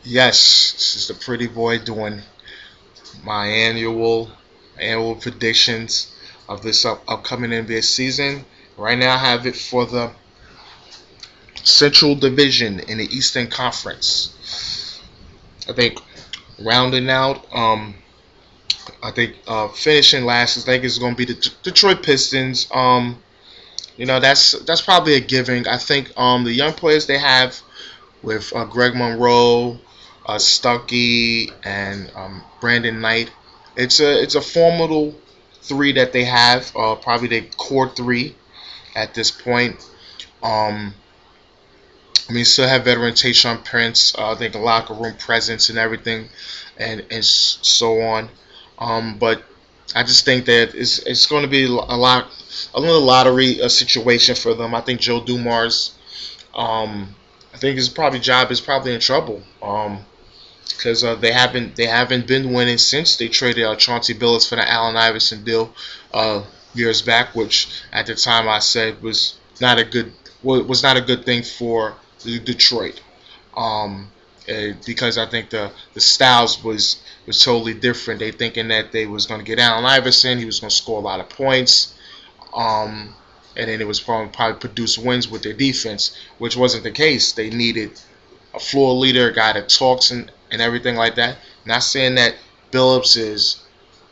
Yes, this is the pretty boy doing my annual predictions of this upcoming NBA season. Right now, I have it for the Central Division in the Eastern Conference. I think rounding out, finishing last, I think it's going to be the Detroit Pistons. That's probably a giving. I think the young players they have with Greg Monroe, Stuckey, and Brandon Knight. It's a formidable three that they have. Probably the core three at this point. Um, still have veteran Tayshaun Prince. I think a locker room presence and everything, and so on. But I just think that it's going to be a little lottery situation for them. I think Joe Dumars. I think his probably job is probably in trouble. Because they haven't been winning since they traded Chauncey Billups for the Allen Iverson deal years back, which at the time I said was not a good thing for Detroit. Um, because I think the styles was totally different. They thinking that they was going to get Allen Iverson, he was going to score a lot of points, um, and then it was probably produce wins with their defense, which wasn't the case. They needed a floor leader, a guy that talks and everything like that. Not saying that Billups is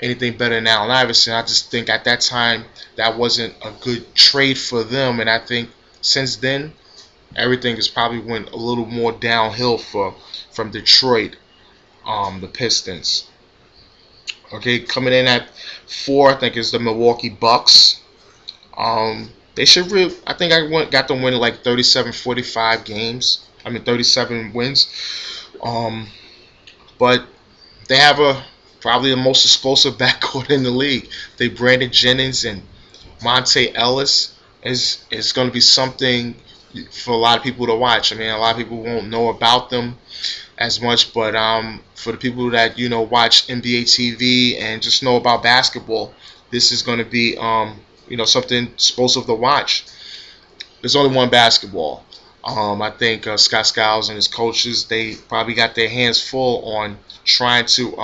anything better than Allen Iverson. I just think at that time that wasn't a good trade for them, and I think since then everything has probably went a little more downhill from Detroit, the Pistons. Okay, coming in at four, I think is the Milwaukee Bucks. They should really. I think got them winning like 37-45 games. 37 wins. Um, but they have probably the most explosive backcourt in the league. They Brandon Jennings and Monte Ellis is going to be something for a lot of people to watch. A lot of people won't know about them as much, but for the people that watch NBA TV and just know about basketball, this is going to be something explosive to watch. There's only one basketball. I think Scott Skiles and his coaches they probably got their hands full on trying to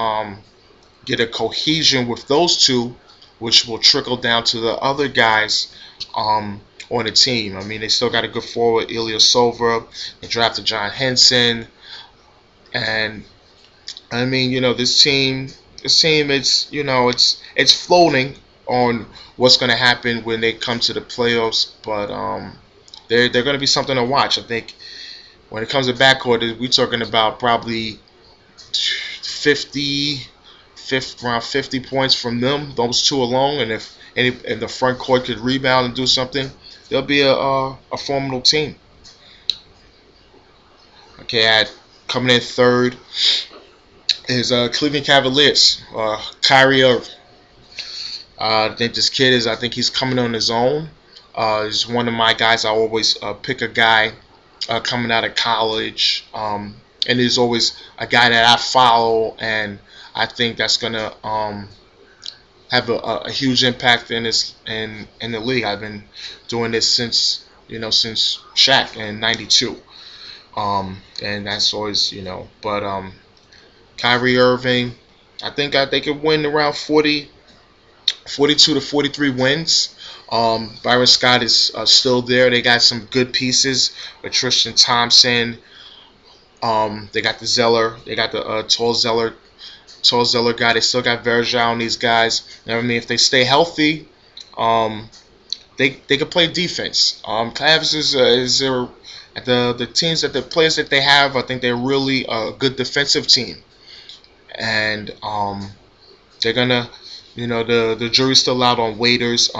get a cohesion with those two, which will trickle down to the other guys on the team. They still got a good forward, Ilya Silva. They drafted John Henson, and this team, it's floating on what's going to happen when they come to the playoffs, but they're going to be something to watch. I think when it comes to backcourt, we're talking about probably 50, around 50 points from them, those two alone, and if the front court could rebound and do something, they'll be a formidable team. Okay, at coming in third is Cleveland Cavaliers. Kyrie Irving. I think this kid is. I think he's coming on his own. He's one of my guys. I always pick a guy coming out of college, and he's always a guy that I follow, and I think that's gonna have a huge impact in the league. I've been doing this since Shaq in '92, and that's always But Kyrie Irving, I think they could win around 42 to 43 wins. Byron Scott is still there. They got some good pieces with Tristan Thompson. They got the Zeller. They got the tall Zeller guy. They still got Verjao and these guys. If they stay healthy, um, they can play defense. Cavs is at the teams that the players that they have. I think they're really a good defensive team, and they're gonna, the jury's still out on Waiters.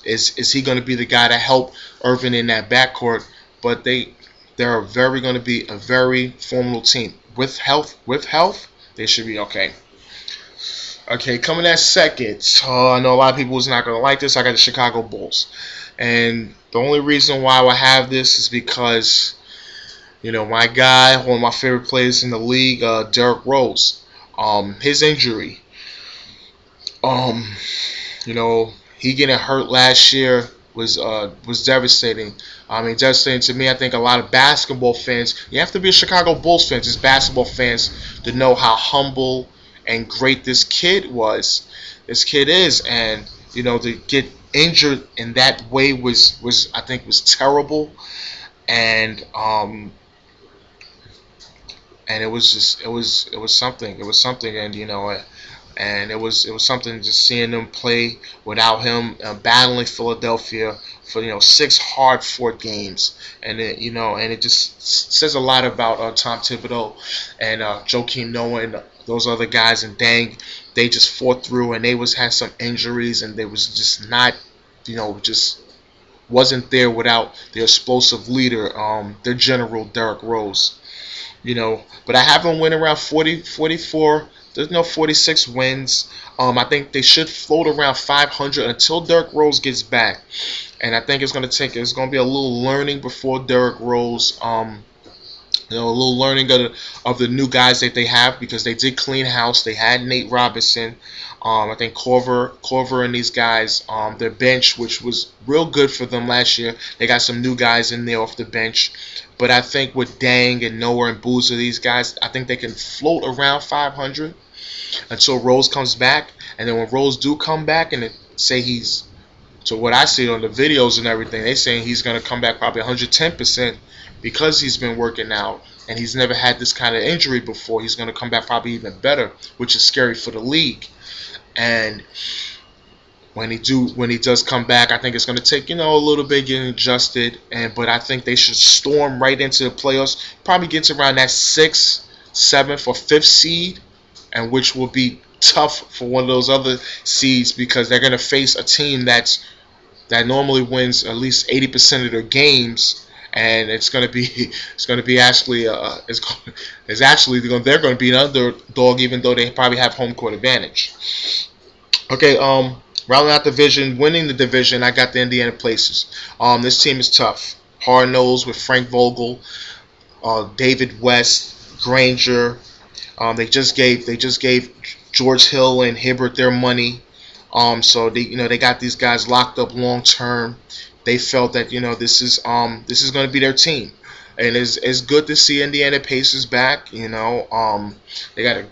Is he gonna be the guy to help Irving in that backcourt? But they're very going to be a very formidable team with health. With health, they should be okay. Okay, coming at second. I know a lot of people is not going to like this. I got the Chicago Bulls, and the only reason why I have this is because my guy, one of my favorite players in the league, Derrick Rose. His injury. Um, he getting hurt last year. was devastating. I mean, devastating to me. I think a lot of basketball fans. You have to be a Chicago Bulls fan, just basketball fans, to know how humble and great this kid was. This kid is, and to get injured in that way was I think was terrible, and it was just it was something, and it was something just seeing them play without him, battling Philadelphia for 6 hard-fought games, and it just says a lot about Tom Thibodeau and Joakim Noah and those other guys, and dang, they just fought through, and they had some injuries, and they was just not, just wasn't there without the explosive leader, the general Derrick Rose. But I have them win around 40, 44. There's no 46 wins. I think they should float around 500 until Derrick Rose gets back. And I think it's going to be a little learning before Derrick Rose, a little learning of the new guys that they have, because they did clean house. They had Nate Robinson. I think Corver and these guys, their bench, which was real good for them last year. They got some new guys in there off the bench. But I think with Dang and Noah and Boozer, these guys, I think they can float around 500 until Rose comes back. And then when Rose do come back, and say he's, to what I see on the videos and everything, they saying he's going to come back probably 110%, because he's been working out and he's never had this kind of injury before. He's going to come back probably even better, which is scary for the league. And when he does come back, I think it's going to take a little bit getting adjusted, but I think they should storm right into the playoffs. Probably gets around that 6th, 7th, or 5th seed, and which will be tough for one of those other seeds, because they're going to face a team that normally wins at least 80% of their games, and it's going to be actually they're going to be an underdog, even though they probably have home court advantage. Okay, rounding out the division, winning the division, I got the Indiana Pacers. This team is tough, hard nosed with Frank Vogel, David West, Granger. They just gave George Hill and Hibbert their money. So they got these guys locked up long term. They felt that this is going to be their team, and it's good to see Indiana Pacers back. They got a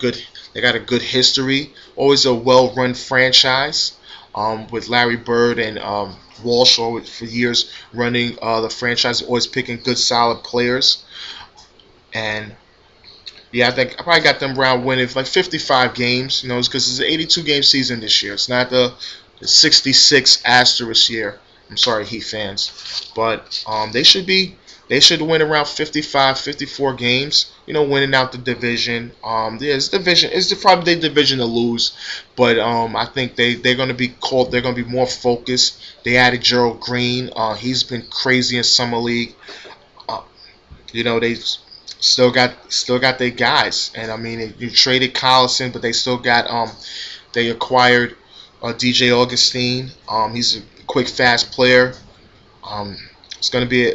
good history, always a well-run franchise, with Larry Bird and Walsh for years running the franchise, always picking good solid players. And yeah, I think I probably got them around winning like 55 games, because it's an 82-game season this year. It's not the 66 asterisk year. I'm sorry, Heat fans. But they should win around 55, 54 games, winning out the division. It's probably their division to lose, but I think they're going to be called. They're going to be more focused. They added Gerald Green. He's been crazy in summer league. They still got their guys, and I mean, you traded Collison, but they still got they acquired DJ Augustine. He's a quick, fast player. It's gonna be a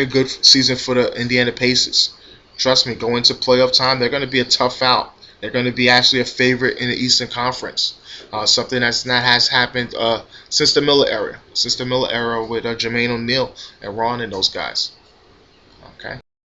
good season for the Indiana Pacers. Trust me, going into playoff time, they're gonna be a tough out. They're gonna be actually a favorite in the Eastern Conference. Something that's not has happened since the Miller era. Since the Miller era with Jermaine O'Neal and Ron and those guys.